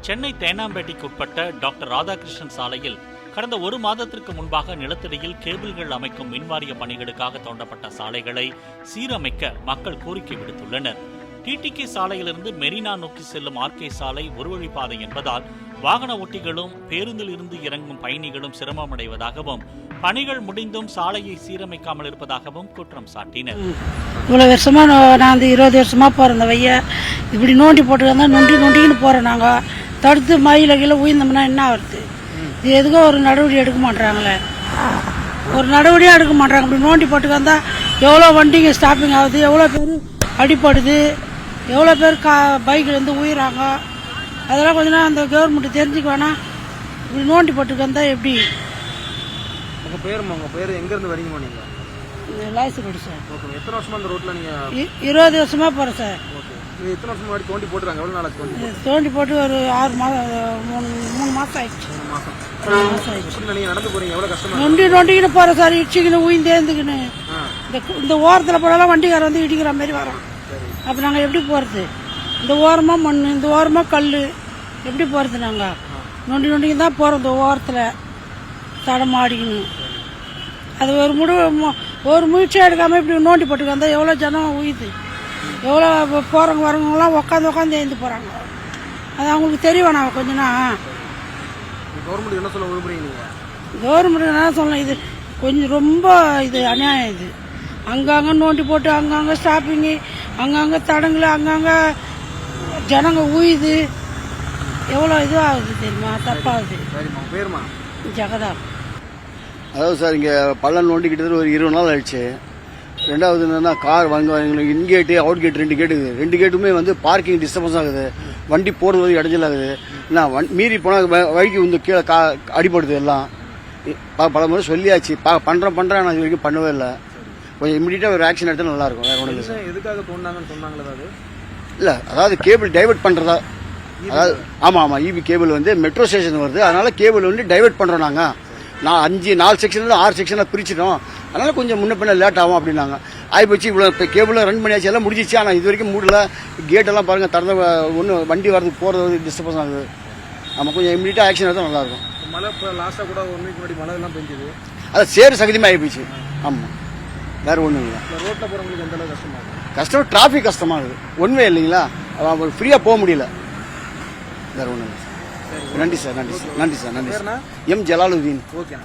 சென்னை தேனாம்பேட்டைக்கு உட்பட்ட டாக்டர் ராதாகிருஷ்ணன் சாலையில் கடந்த ஒரு மாதத்திற்கு முன்பாக நிலத்தடியில் கேபிள்கள் அமைக்கும் மின்வாரிய பணிகளுக்காக தோண்டப்பட்ட சாலைகளை சீரமைக்க மக்கள் கோரிக்கை விடுத்துள்ளனர். டிடிகே சாலையிலிருந்து மெரினா நோக்கி செல்லும் ஆர்கே சாலை ஒரு வழிப்பாதை என்பதால் வாகன ஓட்டிகளும் பேருந்தில் இருந்து இறங்கும் பயணிகளும் சிரமமடைவதாகவும் பணிகள் முடிந்தும் சாலையை சீரமைக்காமல் இருப்பதாகவும் குற்றம் சாட்டினர். இவ்வளவு வருஷமா நான் 20 வருஷமா போறேன். இந்த வைய இப்படி நோண்டி போட்டு நொண்டின்னு போறோம். நாங்க தடுத்து மயில கீழே உயிர்ந்தோம்னா என்ன வருது? இது எதுக்கோ ஒரு நடவடிக்கை எடுக்க மாட்டாங்களே, ஒரு நடவடிக்கை எடுக்க மாட்டாங்க. இப்படி நோண்டி போட்டு வந்தா எவ்வளோ வண்டிங்க ஸ்டாப்பிங் ஆகுது, எவ்வளோ பேர் அடிப்படுது, எவ்வளோ பேர் பைக்கில் வந்து உயிராங்க. அதெல்லாம் கொஞ்ச நேரம் அந்த கவர்மெண்ட் தெரிஞ்சுக்க வேணாம். இப்படி நோண்டி போட்டு வந்தா எப்படி? உங்க பேர் எங்க இருந்து வரீங்க நீங்க? லாய்ஸ் ரோடு சார். ஓகே. எத்தனை வருஷமா அந்த ரோட்ல நீங்க? 20 வருஷமா போறேன் சார். ஓகே. நீங்க எத்தனை வருஷமா முன்னாடி தோண்டி போட்டுறாங்க? எவ்வளவு நாள் ஆச்சு? தோண்டி போட்டு ஒரு 6 மாதம் 3 மாசம் ஆயிடுச்சு. 3 மாசம். ஆயிடுச்சு. நீங்க நடந்து போறீங்க, எவ்வளவு கஷ்டமா? நொண்டிக்கின்னு போறேன் சார். இடிச்சுக்கின்னு உயிர்ந்தேந்துக்கின்னு இந்த ஓரத்தில் போனாலும் வண்டிக்கார வந்து இடிக்கிற மாதிரி வரோம். அப்போ நாங்கள் எப்படி போகிறது? இந்த ஓரமாக மண், இந்த ஓரமாக கல், எப்படி போகிறது? நாங்கள் நொண்டிக்கு தான் போகிறோம். இந்த ஓரத்தில் தடமாடிக்கணும். அது ஒரு முயற்சியாக எடுக்காமல் இப்படி நோண்டி போட்டுக்கு வந்தால் எவ்வளோ ஜனம் உயிது, எவ்வளோ போகிறவங்க வரவங்களாம் உட்காந்து எழுந்து போகிறாங்க. அது அவங்களுக்கு தெரிய வேணாம் கொஞ்சம்னா. கவர்மெண்ட் என்ன சொல்ல விரும்புறீங்க? கவர்மெண்ட் என்ன சொல்லலாம், இது கொஞ்சம் ரொம்ப இது அநியாயம். இது அங்கங்கே நோண்டி போட்டு அங்கங்கே ஸ்டாப்பிங்கு, அங்கங்கே தடங்குல, அங்கங்கே ஜனங்க உயிது, எவ்வளோ இதுவாகுது தெரியுமா? தப்பாகுது. ஜெகதா. அதாவது சார், இங்கே பள்ளம் நோண்டிக்கிட்டது ஒரு 20 நாள் ஆயிடுச்சு. ரெண்டாவது என்னன்னா, கார் வாங்குவாங்க, இன்கேட்டு அவுட் கேட் 2 கேட்டு இருக்குது. 2 கேட்டுமே வந்து பார்க்கிங் டிஸ்டர்பன்ஸ் ஆகுது, வண்டி போடுறது இடைஞ்சல் ஆகுது. மீறி போனால் வழிக்கு வந்து கீழே அடிப்படுது. எல்லாம் பல முறை சொல்லியாச்சு, பண்ணுறேன் நான் இது வரைக்கும் பண்ணவே இல்லை. கொஞ்சம் இமீடியட்டாக ஒரு ஆக்ஷன் எடுத்தால் நல்லா இருக்கும். வேற ஒன்றும் இல்லை சார். எதுக்காக தோண்டாங்கன்னு சொன்னாங்களா? இல்லை, அதாவது கேபிள் டைவர்ட் பண்ணுறதா. அதாவது ஆமாம், இபி கேபிள் வந்து மெட்ரோ ஸ்டேஷன் வருது, அதனால கேபிள் வந்து டைவர்ட் பண்ணுறோம். நாங்கள் 4 செக்ஷனில் 6 செக்ஷனில் பிரிச்சிட்டோம், அதனால கொஞ்சம் முன்ன பின்ன லேட் ஆகும் அப்படின்னாங்க. ஆகிப்போச்சு. இவ்வளோ இப்போ கேபிளாக ரன் பண்ணியாச்சு, எல்லாம் முடிஞ்சிச்சு. ஆனால் இது வரைக்கும் மூடல. கேட்டெல்லாம் பாருங்கள், திறந்த ஒன்று வண்டி வரதுக்கு போகிறது டிஸ்டர்பன்ஸ் ஆகுது. நம்ம கொஞ்சம் இமீடியட்டாக ஆக்ஷன் எடுத்தால் நல்லாயிருக்கும். மழை இப்போ லாஸ்ட்டாக கூட 1 வீக் முன்னாடி மழை எல்லாம் பெஞ்சுது, அது சேறு சகதியமாக ஆகிப்போச்சு. ஆமாம், வேறு ஒன்றும் இல்லை. ரோட்டில் போகிறவங்களுக்கு எந்த அளவுக்கு கஷ்டமாகும்? கஷ்டம், டிராஃபிக் கஷ்டமாகுது. ஒன்றுமே இல்லைங்களா, ஃப்ரீயாக போக முடியல. வேறு ஒன்றும் இல்லை. நன்றி சார். எம் ஜலாலுதீன். ஓகே.